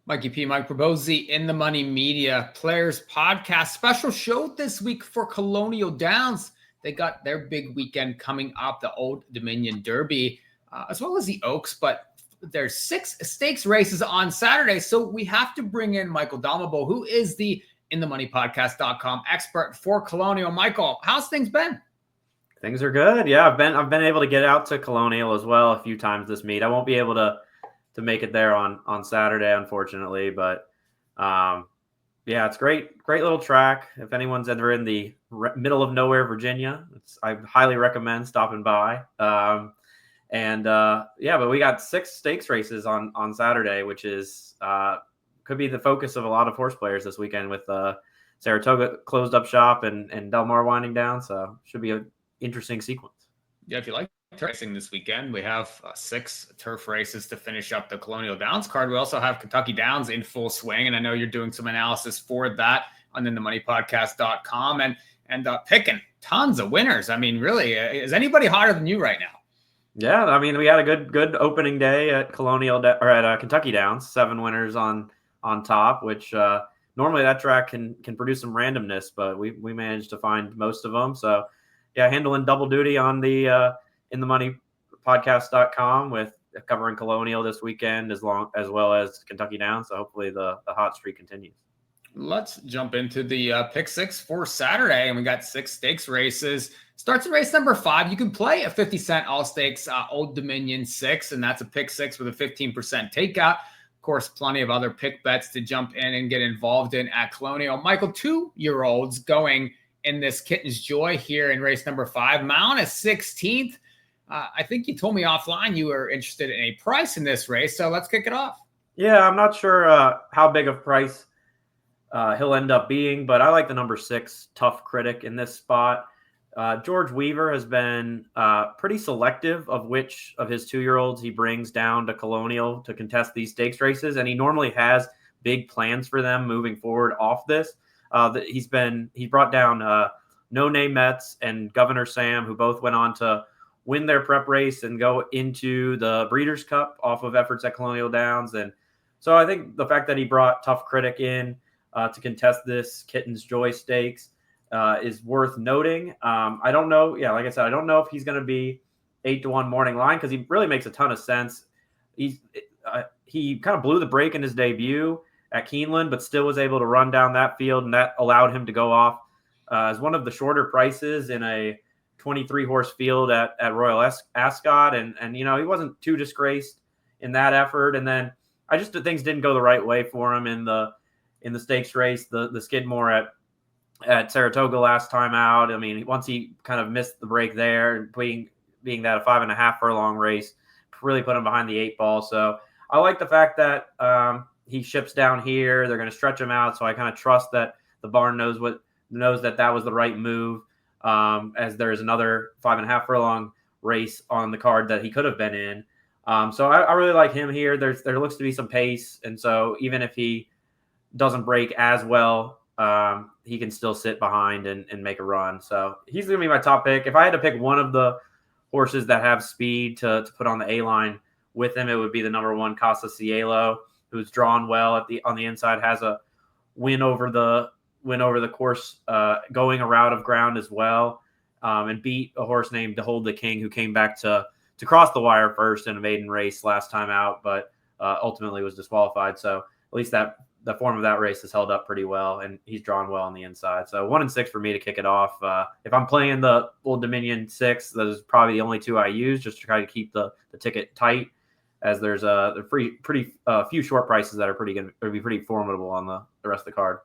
Mikee P, Mike Probosi in the Money Media Players Podcast. Special show this week for Colonial Downs. They got their big weekend coming up, the Old Dominion Derby, as well as the Oaks. But there's 6 stakes races on Saturday, so we have to bring in Michael Domabyl, who is the InTheMoneyPodcast.com expert for Colonial. Michael, how's things been? Things are good. Yeah, I've been able to get out to Colonial as well a few times this meet. I won't be able to make it there on Saturday, unfortunately, but yeah, it's great little track. If anyone's ever in the middle of nowhere, Virginia, I highly recommend stopping by. Yeah, but we got 6 stakes races on Saturday, which is could be the focus of a lot of horse players this weekend with Saratoga closed up shop and Del Mar winding down. So should be an interesting sequence. Yeah, if you like racing this weekend, we have 6 turf races to finish up the Colonial Downs card. We also have Kentucky Downs in full swing, and I know you're doing some analysis for that on InTheMoneyPodcast.com and picking tons of winners. I mean, really, is anybody hotter than you right now? Yeah, I mean, we had a good opening day at Kentucky Downs, 7 winners on top, which normally that track can produce some randomness, but we managed to find most of them. So yeah, handling double duty on the InTheMoneyPodcast.com with covering Colonial this weekend as well as Kentucky Downs. So hopefully the hot streak continues. Let's jump into the pick 6 for Saturday, and we got 6 stakes races. Starts in race number 5. You can play a 50-cent all stakes Old Dominion 6, and that's a pick 6 with a 15% takeout. Of course, plenty of other pick bets to jump in and get involved in at Colonial. Michael, 2-year-olds going in this Kitten's Joy here in race number 5. Mount is 16th. I think you told me offline you were interested in a price in this race, so let's kick it off. Yeah, I'm not sure how big of price he'll end up being, but I like the number 6 Tough Critic in this spot. George Weaver has been pretty selective of which of his 2-year-olds he brings down to Colonial to contest these stakes races, and he normally has big plans for them moving forward off this. He brought down No Name Mets and Governor Sam, who both went on to win their prep race and go into the Breeders' Cup off of efforts at Colonial Downs. And so I think the fact that he brought Tough Critic in to contest this Kitten's Joy Stakes is worth noting. I don't know. Yeah, like I said, I don't know if he's going to be 8-1 morning line because he really makes a ton of sense. He kind of blew the break in his debut at Keeneland, but still was able to run down that field, and that allowed him to go off as one of the shorter prices in a 23-horse field at Royal Ascot, and he wasn't too disgraced in that effort. And then I just things didn't go the right way for him in the stakes race, the Skidmore at Saratoga last time out. I mean, once he kind of missed the break there, being that a 5.5 furlong race, really put him behind the 8 ball. So I like the fact that he ships down here. They're going to stretch him out, so I kind of trust that the barn knows that was the right move. As there's another 5.5 furlong race on the card that he could have been in. So I really like him here. There looks to be some pace, and so even if he doesn't break as well, he can still sit behind and make a run. So he's going to be my top pick. If I had to pick one of the horses that have speed to put on the A line with him, it would be the number 1 Casa Cielo, who's drawn well on the inside, has a win over the course, going a route of ground as well, and beat a horse named To Hold the King, who came back to cross the wire first in a maiden race last time out, but ultimately was disqualified. So at least the form of that race has held up pretty well, and he's drawn well on the inside. So 1 and 6 for me to kick it off. If I'm playing the Old Dominion 6, those are probably the only 2 I use just to try to keep the ticket tight, as there's pretty few short prices that are going to be pretty formidable on the rest of the card.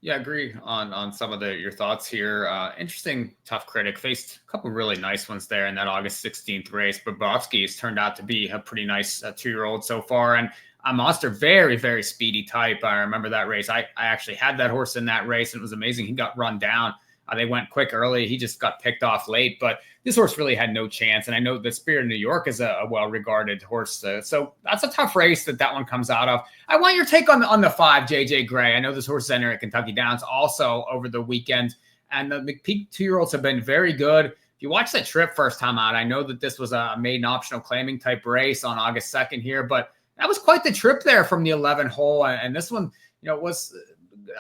Yeah, I agree on some of your thoughts here. Interesting, Tough Critic. Faced a couple really nice ones there in that August 16th race. Bobrovsky has turned out to be a pretty nice 2-year-old so far. And a monster, very, very speedy type. I remember that race. I actually had that horse in that race, and it was amazing. He got run down. They went quick early. He just got picked off late, but this horse really had no chance. And I know the Spirit of New York is a well-regarded horse. So that's a tough race that one comes out of. I want your take on the 5, JJ Gray. I know this horse is entering at Kentucky Downs also over the weekend. And the McPeak 2-year-olds have been very good. If you watch that trip first time out, I know that this was a maiden optional claiming type race on August 2nd here, but That was quite the trip there from the 11 hole. And this one, was,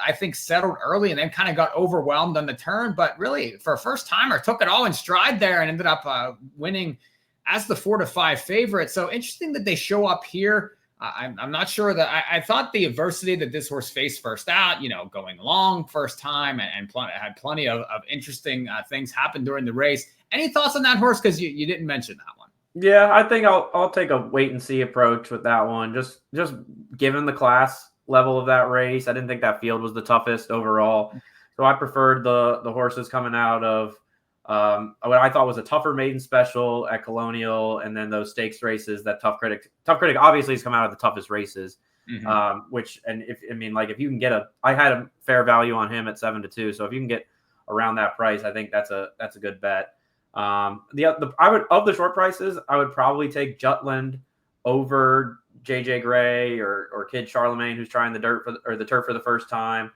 I think, settled early and then kind of got overwhelmed on the turn. But really, for a first timer, took it all in stride there and ended up winning as the 4-5 favorite. So interesting that they show up here. I'm not sure that I thought the adversity that this horse faced first out, going long first time and had plenty of interesting things happen during the race. Any thoughts on that horse? Because you didn't mention that one. Yeah, I think I'll take a wait and see approach with that one. Just given the class level of that race, I didn't think that field was the toughest overall. So I preferred the horses coming out of what I thought was a tougher maiden special at Colonial, and then those stakes races that Tough Critic obviously has come out of the toughest races. If you can get I had a fair value on him at 7-2. So if you can get around that price, I think that's a good bet. Of the short prices, I would probably take Jutland over JJ Gray or Kid Charlemagne, who's trying the turf for the first time.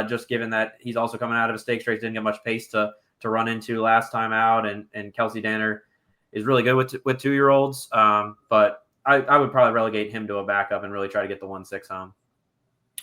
Just given that he's also coming out of a stakes race, didn't get much pace to run into last time out, and Kelsey Danner is really good with 2-year-olds. But I would probably relegate him to a backup and really try to get the 1-6 home.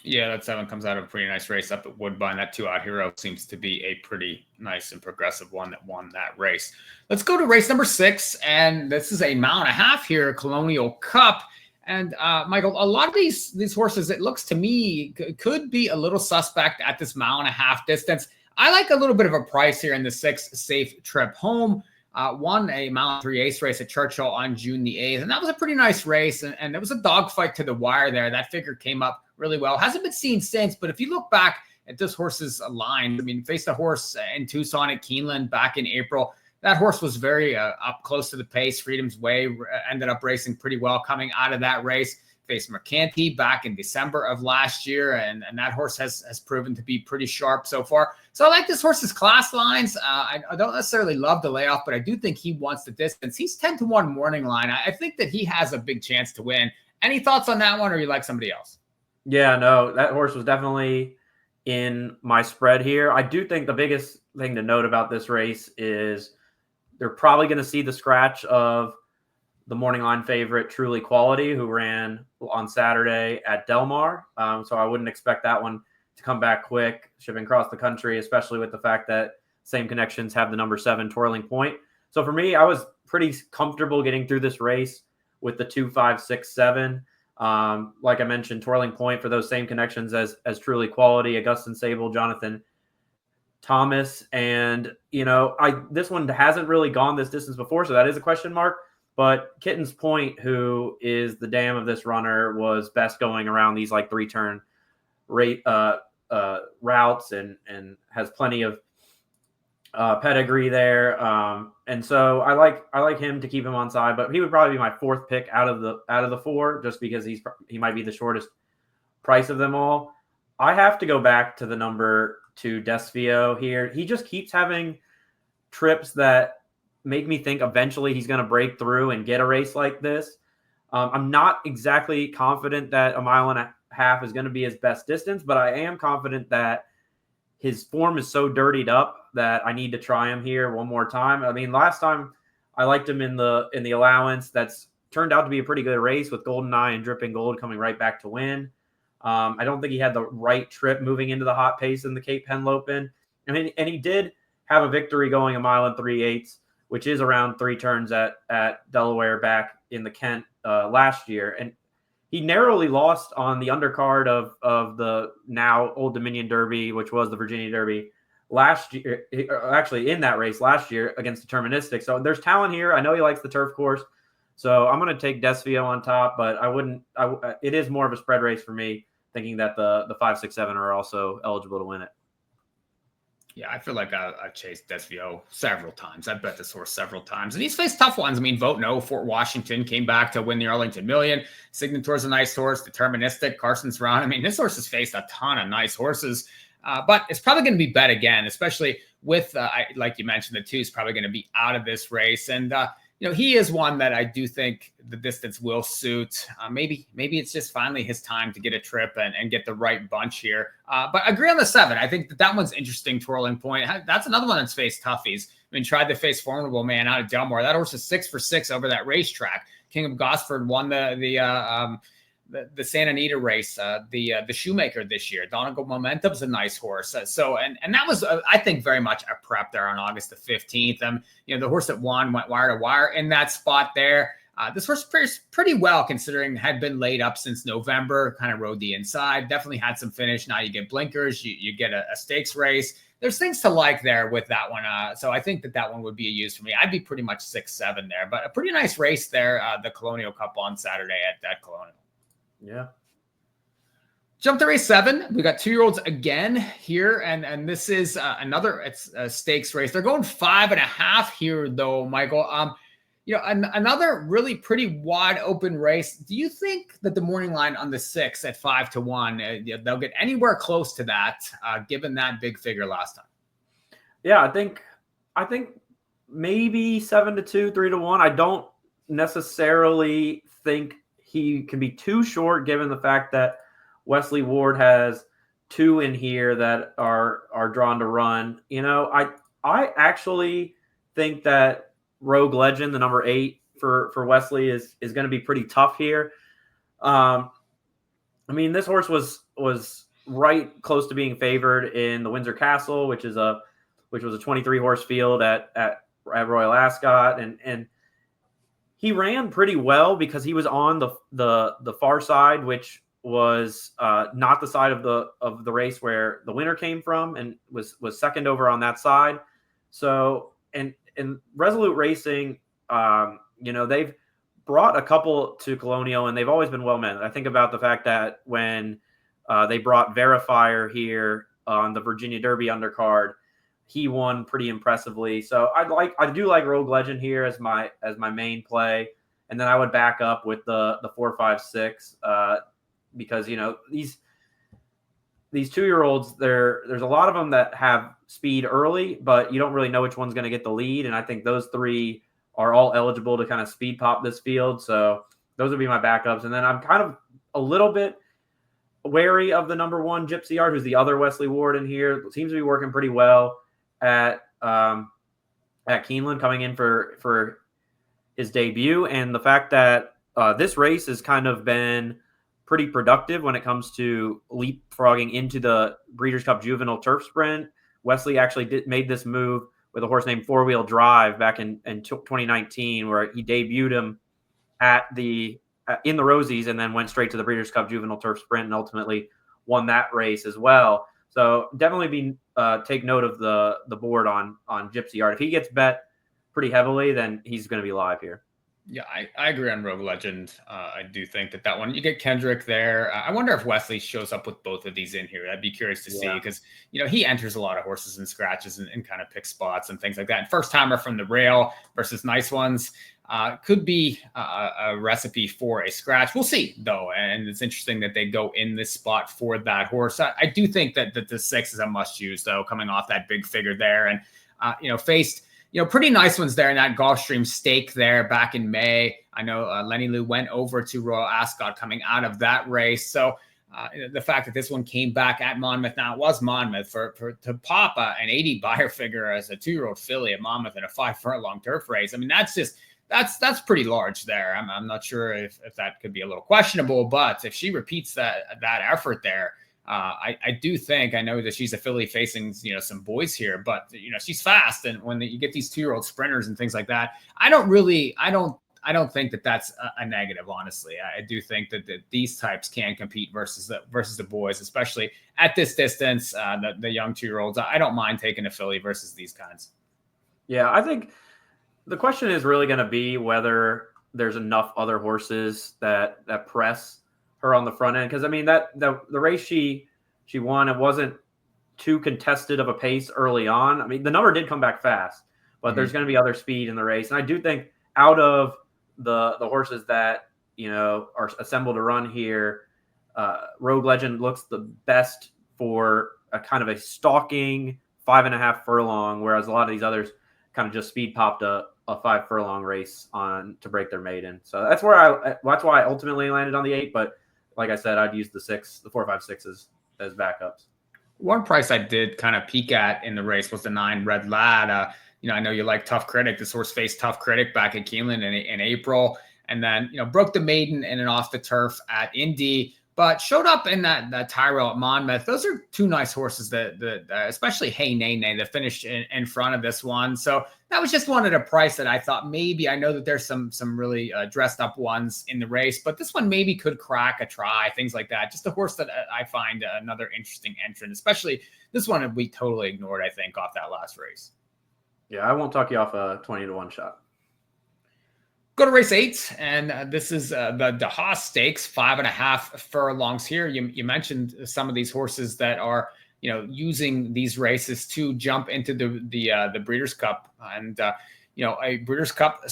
Yeah, that 7 comes out of a pretty nice race up at Woodbine. That 2-out hero seems to be a pretty nice and progressive one that won that race. Let's go to race number 6, and this is a 1.5 mile here, Colonial Cup. And Michael, a lot of these horses, it looks to me, could be a little suspect at this 1.5 mile distance. I like a little bit of a price here in the 6 Safe Trip Home. Won a Mile 3 Ace race at Churchill on June the 8th, and that was a pretty nice race. And there was a dogfight to the wire there. That figure came up really well. Hasn't been seen since, but if you look back at this horse's line, faced a horse in Tucson at Keeneland back in April. That horse was very up close to the pace. Freedom's Way ended up racing pretty well coming out of that race. Faced Mercanti back in December of last year, and that horse has proven to be pretty sharp so far. So I like this horse's class lines. I don't necessarily love the layoff, but I do think he wants the distance. He's 10-1 morning line. I think that he has a big chance to win. Any thoughts on that one, or you like somebody else? Yeah, no, that horse was definitely in my spread here. I do think the biggest thing to note about this race is they're probably going to see the scratch of the morning line favorite, Truly Quality, who ran on Saturday at Del Mar. So I wouldn't expect that one to come back quick, shipping across the country, especially with the fact that Same Connections have the number 7 Twirling Point. So for me, I was pretty comfortable getting through this race with the 2, 5, 6, 7. Like I mentioned, Twirling Point for those Same Connections as Truly Quality, Augustin Sable, Jonathan Thomas. And, this one hasn't really gone this distance before, so that is a question mark. But Kitten's Point, who is the dam of this runner, was best going around these 3-turn routes and has plenty of pedigree there. And so I like him to keep him on side, but he would probably be my 4th pick out of the 4, just because he might be the shortest price of them all. I have to go back to the number 2 Desvio here. He just keeps having trips that make me think eventually he's going to break through and get a race like this. I'm not exactly confident that 1.5 miles is going to be his best distance, but I am confident that his form is so dirtied up that I need to try him here one more time. Last time I liked him in the allowance. That's turned out to be a pretty good race with Golden Eye and Dripping Gold coming right back to win. I don't think he had the right trip moving into the hot pace in the Cape Henlopen. And he did have a victory going 1 mile 3/8, which is around 3 turns at Delaware back in the Kent last year. And he narrowly lost on the undercard of the now Old Dominion Derby, which was the Virginia Derby last year, actually in that race last year against Deterministic. So there's talent here. I know he likes the turf course. So I'm going to take Desvio on top, but it is more of a spread race for me, thinking that the 5, 6, 7 are also eligible to win it. Yeah, I feel like I've chased Desvio several times. I've bet this horse several times. And he's faced tough ones. Vote No, Fort Washington came back to win the Arlington Million. Signator's a nice horse. Deterministic, Carson's Run. This horse has faced a ton of nice horses. But it's probably going to be bet again, especially with, like you mentioned, the 2 is probably going to be out of this race. And, he is one that I do think the distance will suit. Maybe it's just finally his time to get a trip and get the right bunch here. But I agree on the 7. I think that one's interesting, Twirling Point. That's another one that's faced toughies. Tried to face Formidable Man out of Delmar. That horse is 6 for 6 over that racetrack. King of Gosford won the the Santa Anita race, the Shoemaker this year. Donegal Momentum's a nice horse. And that was, I think, very much a prep there on August the 15th. The horse that won went wire to wire in that spot there. This horse fares pretty well considering had been laid up since November, kind of rode the inside, definitely had some finish. Now you get blinkers, you get a stakes race. There's things to like there with that one. So I think that one would be a use for me. I'd be pretty much 6-7 there, but a pretty nice race there, the Colonial Cup on Saturday at Colonial. Yeah. Jump to race 7. We got 2-year-olds again here, and this is it's a stakes race. They're going 5.5 here, though, Michael. Another really pretty wide open race. Do you think that the morning line on the 6 at 5-1, they'll get anywhere close to that, given that big figure last time? Yeah, I think maybe 7-2, 3-1. I don't necessarily think he can be too short, given the fact that Wesley Ward has 2 in here that are drawn to run. I actually think that Rogue Legend, the number 8 for Wesley, is going to be pretty tough here. This horse was right close to being favored in the Windsor Castle, which was a 23 horse field at Royal Ascot, and he ran pretty well because he was on the far side, which was not the side of the race where the winner came from, and was second over on that side. So and Resolute Racing, they've brought a couple to Colonial, and they've always been well met. I think about the fact that when they brought Verifier here on the Virginia Derby undercard, he won pretty impressively. So I do like Rogue Legend here as my main play, and then I would back up with the 4, 5, 6 because these 2-year-olds, there's a lot of them that have speed early, but you don't really know which one's going to get the lead. And I think those 3 are all eligible to kind of speed pop this field. So those would be my backups. And then I'm kind of a little bit wary of the number 1 Gypsy Art, who's the other Wesley Ward in here. Seems to be working pretty well at Keeneland, coming in for his debut. And the fact that this race has kind of been pretty productive when it comes to leapfrogging into the Breeders' Cup Juvenile Turf Sprint. Wesley actually made this move with a horse named Four Wheel Drive back in 2019, where he debuted him in the Rosies and then went straight to the Breeders' Cup Juvenile Turf Sprint and ultimately won that race as well. So definitely take note of the board on Gypsy Art. If he gets bet pretty heavily, then he's going to be live here. Yeah, I agree on Rogue Legend. I do think that one, you get Kendrick there. I wonder if Wesley shows up with both of these in here. I'd be curious to see because, he enters a lot of horses and scratches and kind of picks spots and things like that. And first timer from the rail versus nice ones could be a recipe for a scratch. We'll see, though. And it's interesting that they go in this spot for that horse. I do think that the 6 is a must use, though, coming off that big figure there. And, faced pretty nice ones there in that Gulfstream stake there back in May. I know Lenny Lou went over to Royal Ascot coming out of that race. So the fact that this one came back at Monmouth, now it was Monmouth, to pop an 80 buyer figure as a 2-year-old filly at Monmouth in a 5 furlong turf race. That's pretty large there. I'm not sure if that could be a little questionable, but if she repeats that effort there, I do think, I know that she's a filly facing, some boys here, but she's fast. And when you get these 2-year-old sprinters and things like that, I don't think that that's a negative. Honestly, I do think that these types can compete versus the boys, especially at this distance, the young 2-year-olds. I don't mind taking a filly versus these kinds. Yeah. I think the question is really going to be whether there's enough other horses that press her on the front end. Because the race she won, it wasn't too contested of a pace early on. The number did come back fast, but there's going to be other speed in the race. And I do think out of the horses that are assembled to run here, Rogue Legend looks the best for a kind of a stalking 5.5 furlong, whereas a lot of these others kind of just speed popped a 5 furlong race on to break their maiden. So that's why I ultimately landed on the 8. But like I said, I'd use the 4, 5, 6 as backups. One price I did kind of peek at in the race was the 9 Red Lad. I know you like Tough Critic. This horse faced Tough Critic back at Keeneland in April. and then, broke the maiden in and off the turf at Indy, but showed up in that Tyrrell at Monmouth. Those are two nice horses that especially Hey Nene that finished in front of this one. So that was just one at a price that I thought maybe, I know that there's some really dressed up ones in the race, but this one maybe could crack a try, things like that. Just a horse that I find another interesting entrant, especially this one we totally ignored, I think, off that last race. Yeah, I won't talk you off a 20-1 shot. Go to race 8, and this is the Haas Stakes, 5.5 furlongs here. You mentioned some of these horses that are, using these races to jump into the Breeders' Cup, and a Breeders' Cup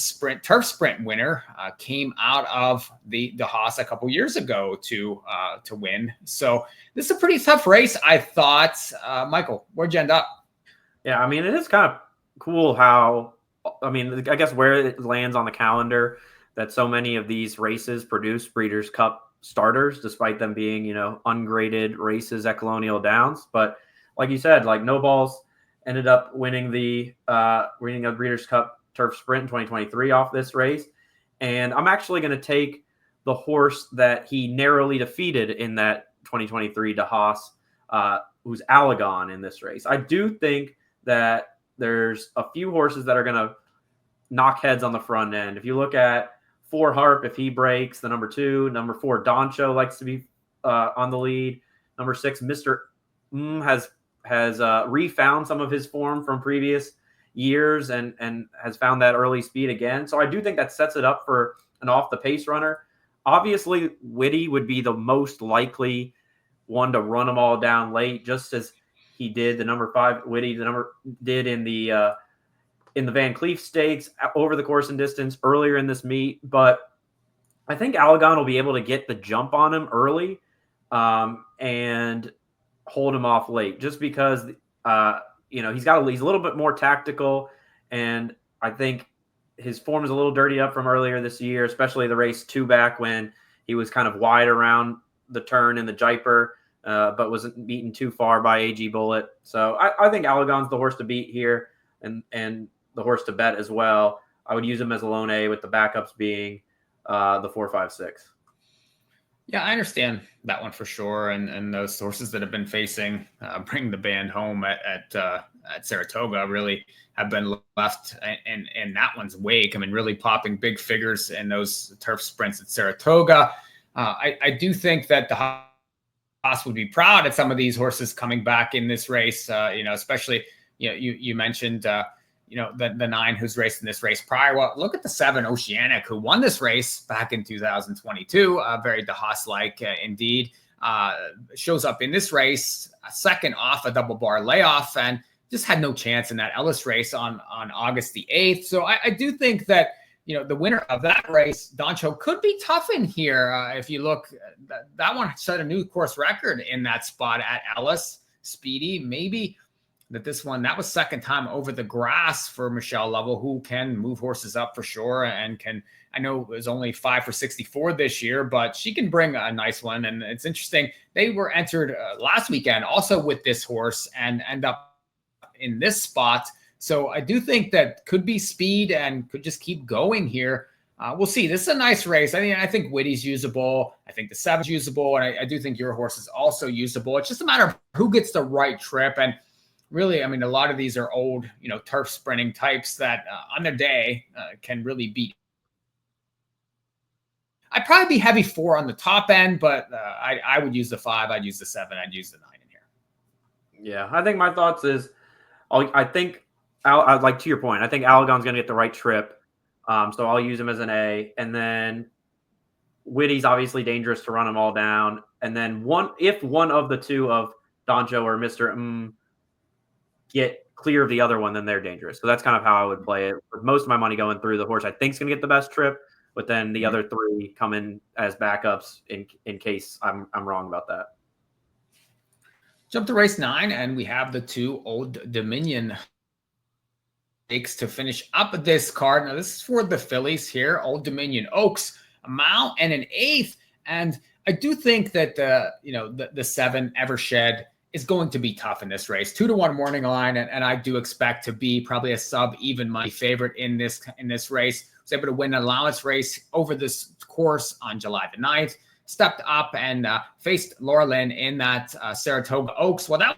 turf sprint winner came out of the Haas a couple years ago to win. So this is a pretty tough race, I thought. Michael, where'd you end up? Yeah, I mean, it is kind of cool how, I guess where it lands on the calendar, that so many of these races produce Breeders' Cup starters, despite them being, ungraded races at Colonial Downs. But like you said, like No Balls ended up winning a Breeders' Cup turf sprint in 2023 off this race. And I'm actually going to take the horse that he narrowly defeated in that 2023 De Haas, who's Allegon in this race. I do think that there's a few horses that are going to knock heads on the front end. If you look at 4 Harp, if he breaks, the number 2, number 4 Doncho likes to be on the lead. Number 6 Mr. Has refound some of his form from previous years and has found that early speed again. So I do think that sets it up for an off the pace runner. Obviously, Witty would be the most likely one to run them all down late, just as he did the number 5 Witty did in the Van Cleef Stakes over the course and distance earlier in this meet. But I think Allegon will be able to get the jump on him early and hold him off late, just because he's a little bit more tactical, and I think his form is a little dirty up from earlier this year, especially the race 2 back when he was kind of wide around the turn in the Jaipur. But wasn't beaten too far by AG Bullet. So I think Allegon's the horse to beat here, and the horse to bet as well. I would use him as a lone A, with the backups being the 4, 5, 6. Yeah, I understand that one for sure. And those horses that have been facing bring the band home at Saratoga really have been left in that one's wake. I mean, really popping big figures in those turf sprints at Saratoga. I do think that the Haas would be proud at some of these horses coming back in this race, especially, you mentioned, the 9 who's raced in this race prior. Well, look at the 7 Oceanic, who won this race back in 2022. Very De Haas-like indeed. Shows up in this race, second off a double bar layoff, and just had no chance in that Ellis race on August the 8th. So I do think that, the winner of that race, Doncho, could be tough in here. If you look, that one set a new course record in that spot at Ellis. Speedy, maybe that was second time over the grass for Michelle Lovell, who can move horses up for sure, and I know it was only 5 for 64 this year, but she can bring a nice one. And it's interesting, they were entered last weekend also with this horse and end up in this spot. So I do think that could be speed and could just keep going here. We'll see. This is a nice race. I think Witty's usable. I think the 7's usable. And I do think your horse is also usable. It's just a matter of who gets the right trip. And really, a lot of these are old, turf sprinting types that on their day can really beat. I'd probably be heavy 4 on the top end, but I would use the 5. I'd use the 7. I'd use the 9 in here. Yeah, I think my thoughts is, like to your point, I think Allegon's going to get the right trip. So I'll use him as an A. And then Witty's obviously dangerous to run them all down. And then if one of the 2 of Doncho or Mr. Get clear of the other one, then they're dangerous. So that's kind of how I would play it. With most of my money going through the horse I think is going to get the best trip, but then the other 3 come in as backups in case I'm wrong about that. Jump to race 9, and we have the 2 Old Dominion stakes to finish up this card. Now, this is for the fillies here. Old Dominion Oaks, a mile and an eighth. And I do think that the 7 Evershed is going to be tough in this race. 2-1 morning line, and I do expect to be probably a sub even money favorite in this race. was able to win an allowance race over this course on July the 9th, stepped up and faced Laura Lynn in that Saratoga Oaks. Well, that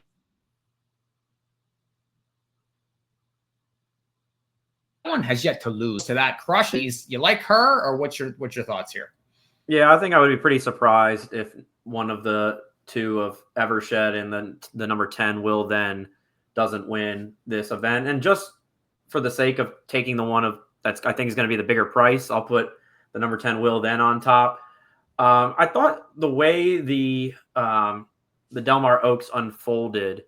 one has yet to lose to that crush. You like her, or what's your thoughts here? Yeah, I think I would be pretty surprised if one of the two of Evershed and the number 10 Will Then doesn't win this event. And just for the sake of taking the one of that's I think is going to be the bigger price, I'll put the number 10 Will Then on top. I thought the way the Del Mar Oaks unfolded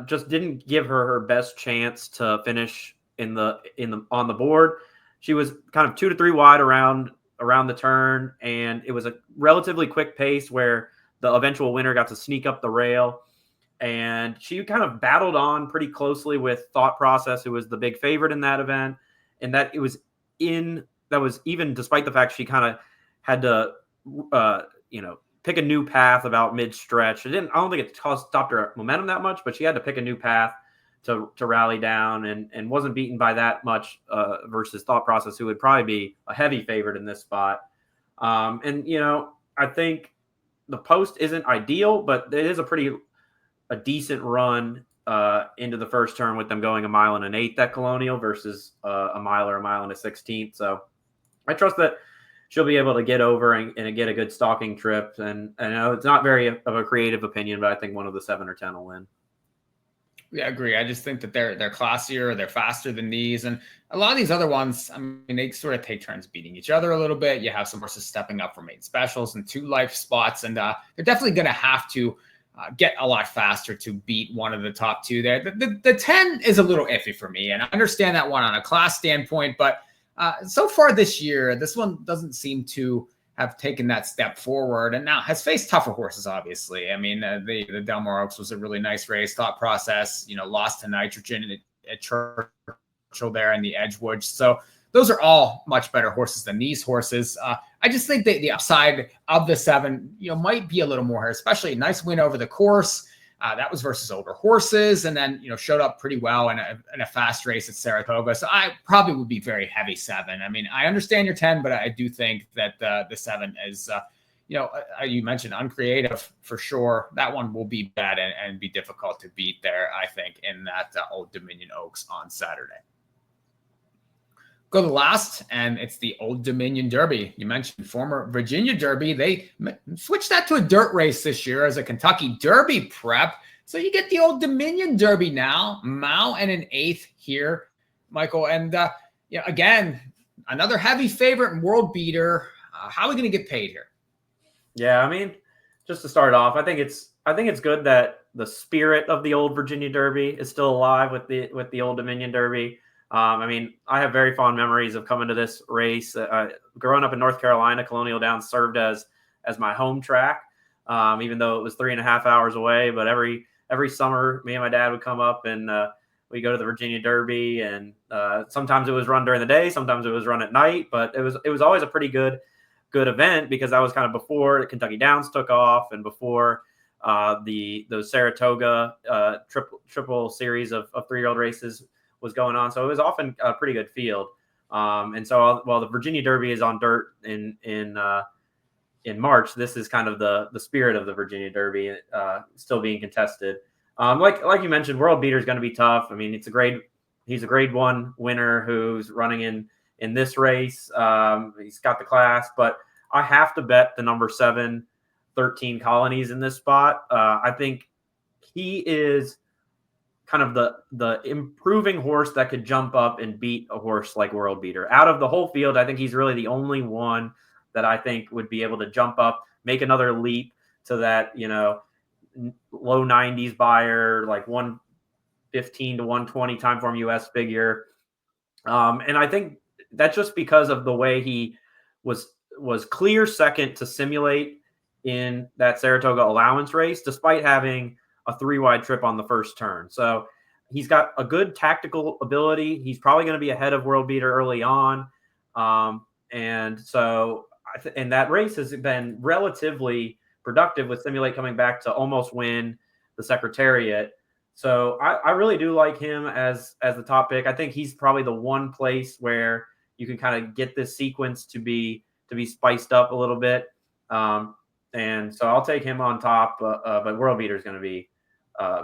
just didn't give her best chance to finish on the board. She was kind of 2 to 3 wide around the turn, and it was a relatively quick pace where the eventual winner got to sneak up the rail, and she kind of battled on pretty closely with Thought Process, who was the big favorite in that event, and that was even despite the fact she kind of had to pick a new path about mid-stretch. I don't think it stopped her momentum that much, but she had to pick a new path to rally down, and wasn't beaten by that much versus Thought Process, who would probably be a heavy favorite in this spot. I think the post isn't ideal, but it is a decent run into the first turn with them going 1 mile and an 1/8 at Colonial versus a mile or 1 mile and a 16th. So I trust that she'll be able to get over and get a good stalking trip. And I know it's not very of a creative opinion, but I think one of the 7 or 10 will win. Yeah, I agree. I just think that they're classier, they're faster than these, and a lot of these other ones. I mean, they sort of take turns beating each other a little bit. You have some horses stepping up for main specials and 2 life spots, and they're definitely going to have to get a lot faster to beat one of the top 2 there. The 10 is a little iffy for me, and I understand that one on a class standpoint, but so far this year, this one doesn't seem to have taken that step forward, and now has faced tougher horses, obviously. I mean, the Del Mar Oaks was a really nice race. Thought Process, lost to Nitrogen at Churchill there in the Edgewood. So those are all much better horses than these horses. I just think the upside of the 7, might be a little more here, especially a nice win over the course. That was versus older horses, and then, showed up pretty well in a fast race at Saratoga. So I probably would be very heavy 7. I mean, I understand your 10, but I do think that the 7 is, you mentioned uncreative for sure. That one will be bad and be difficult to beat there, I think, in that Old Dominion Oaks on Saturday. Go to the last, and it's the Old Dominion Derby. You mentioned former Virginia Derby. They switched that to a dirt race this year as a Kentucky Derby prep. So you get the Old Dominion Derby now, mile and an 1/8 here, Michael. And again, another heavy favorite and world beater. How are we going to get paid here? Yeah, I mean, just to start off, I think it's good that the spirit of the Old Virginia Derby is still alive with the Old Dominion Derby. I mean, I have very fond memories of coming to this race. Growing up in North Carolina, Colonial Downs served as my home track, even though it was 3.5 hours away. But every summer, me and my dad would come up, and we go to the Virginia Derby. And sometimes it was run during the day, sometimes it was run at night. But it was always a pretty good event, because that was kind of before the Kentucky Downs took off, and before those Saratoga triple series of 3-year-old races was going on. So it was often a pretty good field. And so while the Virginia Derby is on dirt in March, this is kind of the spirit of the Virginia Derby still being contested. Like you mentioned, world beater is going to be tough. I mean, he's a grade 1 winner who's running in this race. He's got the class, but I have to bet the number 7, 13 Colonies in this spot. I think he is kind of the improving horse that could jump up and beat a horse like World Beater. Out of the whole field, I think he's really the only one that I think would be able to jump up, make another leap to that, low 90s buyer, like 115 to 120 time form US figure. And I think that's just because of the way he was clear second to Simulate in that Saratoga allowance race, despite having a 3-wide trip on the first turn. So he's got a good tactical ability. He's probably going to be ahead of World Beater early on. And so, and that race has been relatively productive with Simulate coming back to almost win the Secretariat. So I really do like him as the top pick. I think he's probably the one place where you can kind of get this sequence to be spiced up a little bit. And so I'll take him on top, but World Beater is going to be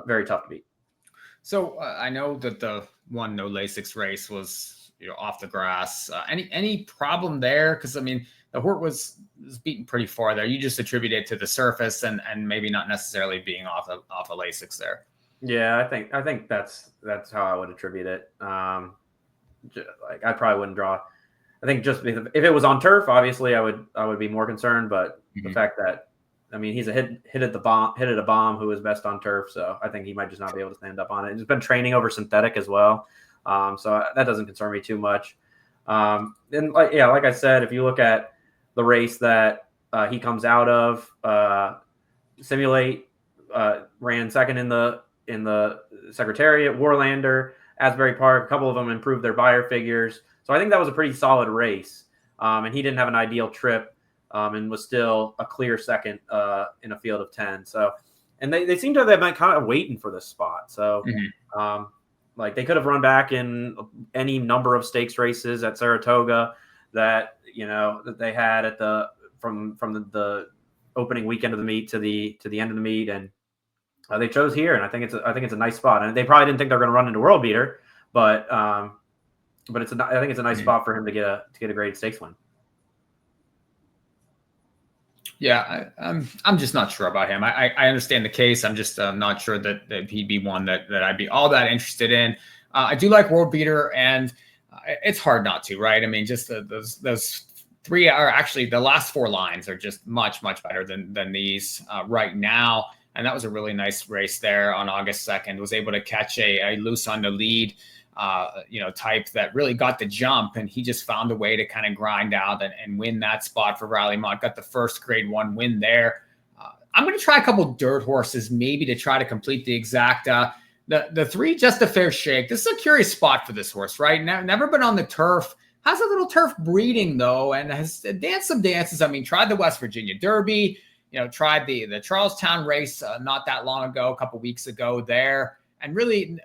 very tough to beat. So I know that the one no Lasix race was off the grass. Any problem there? Because I mean, the Hort was beaten pretty far there. You just attribute it to the surface and maybe not necessarily being off a Lasix there. Yeah, I think that's how I would attribute it. Like I probably wouldn't draw. I think just if it was on turf, obviously I would be more concerned. But the fact that he's a hit at a bomb who is best on turf, so I think he might just not be able to stand up on it. He's been training over synthetic as well, so that doesn't concern me too much. And like I said, if you look at the race that he comes out of, Simulate ran second in the Secretariat, Warlander, Asbury Park. A couple of them improved their buyer figures, so I think that was a pretty solid race. And he didn't have an ideal trip. And was still a clear second in a field of 10. So, and they seem to have been kind of waiting for this spot. So, like they could have run back in any number of stakes races at Saratoga that that they had at from the opening weekend of the meet to the end of the meet, and they chose here. And I think it's a nice spot. And they probably didn't think they're going to run into World Beater, but I think it's a nice spot for him to get a great stakes win. Yeah, I'm just not sure about him. I understand the case. I'm just not sure that he'd be one that I'd be all that interested in. I do like World Beater, and it's hard not to, right? I mean, just those three are actually the last four lines are just much better than these right now. And that was a really nice race there on August 2nd. Was able to catch a loose on the lead. Type that really got the jump, and he just found a way to kind of grind out and win that spot for Rally Mott. Got the first grade 1 win there. I'm going to try a couple dirt horses maybe to try to complete the exact. The 3 Just a Fair Shake. This is a curious spot for this horse, right? Never been on the turf. Has a little turf breeding though, and has danced some dances. I mean, tried the West Virginia Derby. Tried the Charlestown race not that long ago, a couple weeks ago there. And really,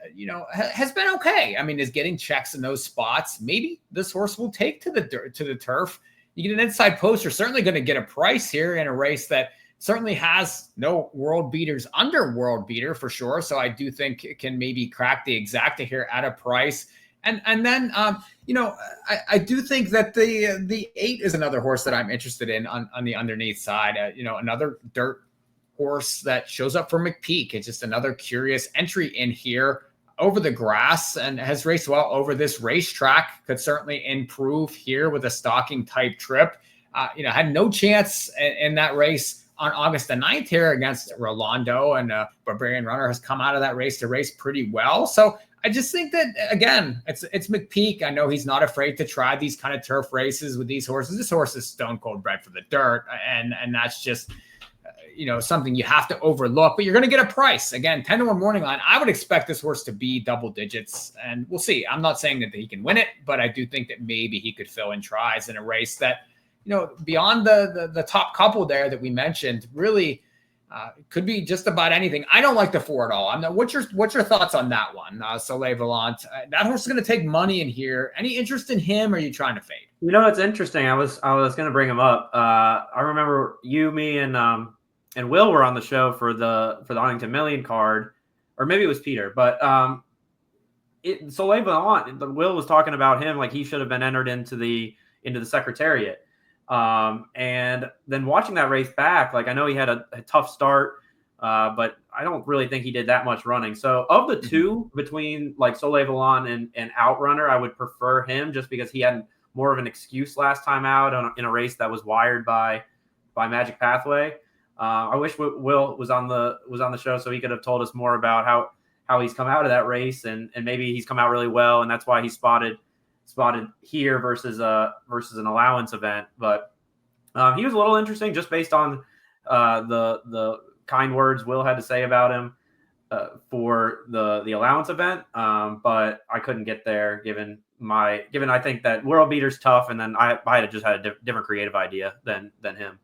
has been okay. I mean, is getting checks in those spots. Maybe this horse will take to the turf. You get an inside post, you're certainly going to get a price here in a race that certainly has no World Beaters under World Beater for sure. So I do think it can maybe crack the exacta here at a price. And then, I do think that the 8 is another horse that I'm interested in on the underneath side. Another dirt horse that shows up for McPeak. It's just another curious entry in here over the grass and has raced well over this racetrack. Could certainly improve here with a stalking type trip. Had no chance in that race on August the 9th here against Rolando, and Barbarian Runner has come out of that race to race pretty well. So I just think that, again, it's McPeak. I know he's not afraid to try these kind of turf races with these horses. This horse is stone cold bred for the dirt, and that's just something you have to overlook, but you're going to get a price. Again, 10-1 morning line. I would expect this horse to be double digits, and we'll see. I'm not saying that he can win it, but I do think that maybe he could fill in tries in a race that, beyond the top couple there that we mentioned, really could be just about anything. I don't like the 4 at all. What's your thoughts on that one? Soleil Volant. That horse is going to take money in here. Any interest in him, or are you trying to fade? It's interesting. I was going to bring him up. I remember you, me, and Will were on the show for the Arlington Million card, or maybe it was Peter, but Soleil Volant, Will was talking about him like he should have been entered into the Secretariat. And then watching that race back, like I know he had a tough start, but I don't really think he did that much running. So of the two between like Soleil Volant and Outrunner, I would prefer him just because he had more of an excuse last time out in a race that was wired by Magic Pathway. I wish Will was on the show so he could have told us more about how he's come out of that race, and maybe he's come out really well, and that's why he's spotted here versus an allowance event. But he was a little interesting just based on the kind words Will had to say about him for the allowance event. But I couldn't get there given I think that World Beater's tough, and then I had just had a different creative idea than him.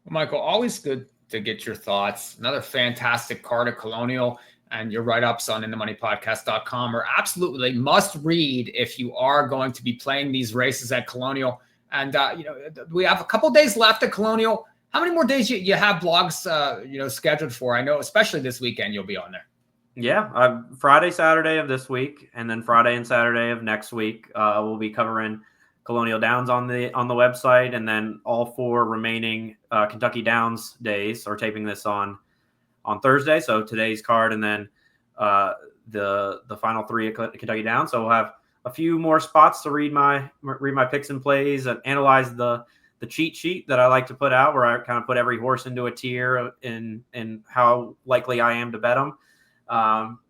Well, Michael, always good to get your thoughts. Another fantastic card at Colonial. And your write-ups on inthemoneypodcast.com are absolutely must read if you are going to be playing these races at Colonial. And, we have a couple days left at Colonial. How many more days you have blogs, scheduled for? I know, especially this weekend, you'll be on there. Yeah, Friday, Saturday of this week, and then Friday and Saturday of next week, we'll be covering Colonial Downs on the website, and then all 4 remaining Kentucky Downs days. Are taping this on Thursday, so today's card, and then the final 3 at Kentucky Downs. So we'll have a few more spots to read my picks and plays and analyze the cheat sheet that I like to put out, where I kind of put every horse into a tier in how likely I am to bet them.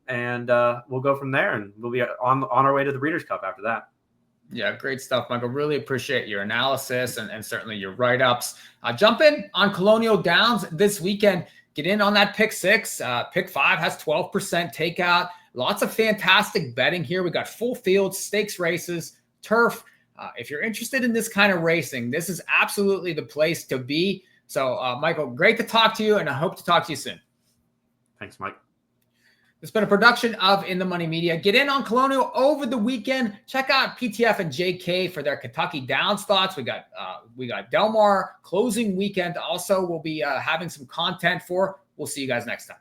And we'll go from there, and we'll be on our way to the Breeders' Cup after that. Yeah, great stuff, Michael. Really appreciate your analysis and certainly your write-ups. Jump in on Colonial Downs this weekend. Get in on that pick 6. Pick 5 has 12% takeout. Lots of fantastic betting here. We got full field, stakes races, turf. If you're interested in this kind of racing, this is absolutely the place to be. So, Michael, great to talk to you, and I hope to talk to you soon. Thanks, Mike. It's been a production of In the Money Media. Get in on Colonial over the weekend. Check out PTF and JK for their Kentucky Downs thoughts. We got Del Mar closing weekend. Also, we'll be having some content for. We'll see you guys next time.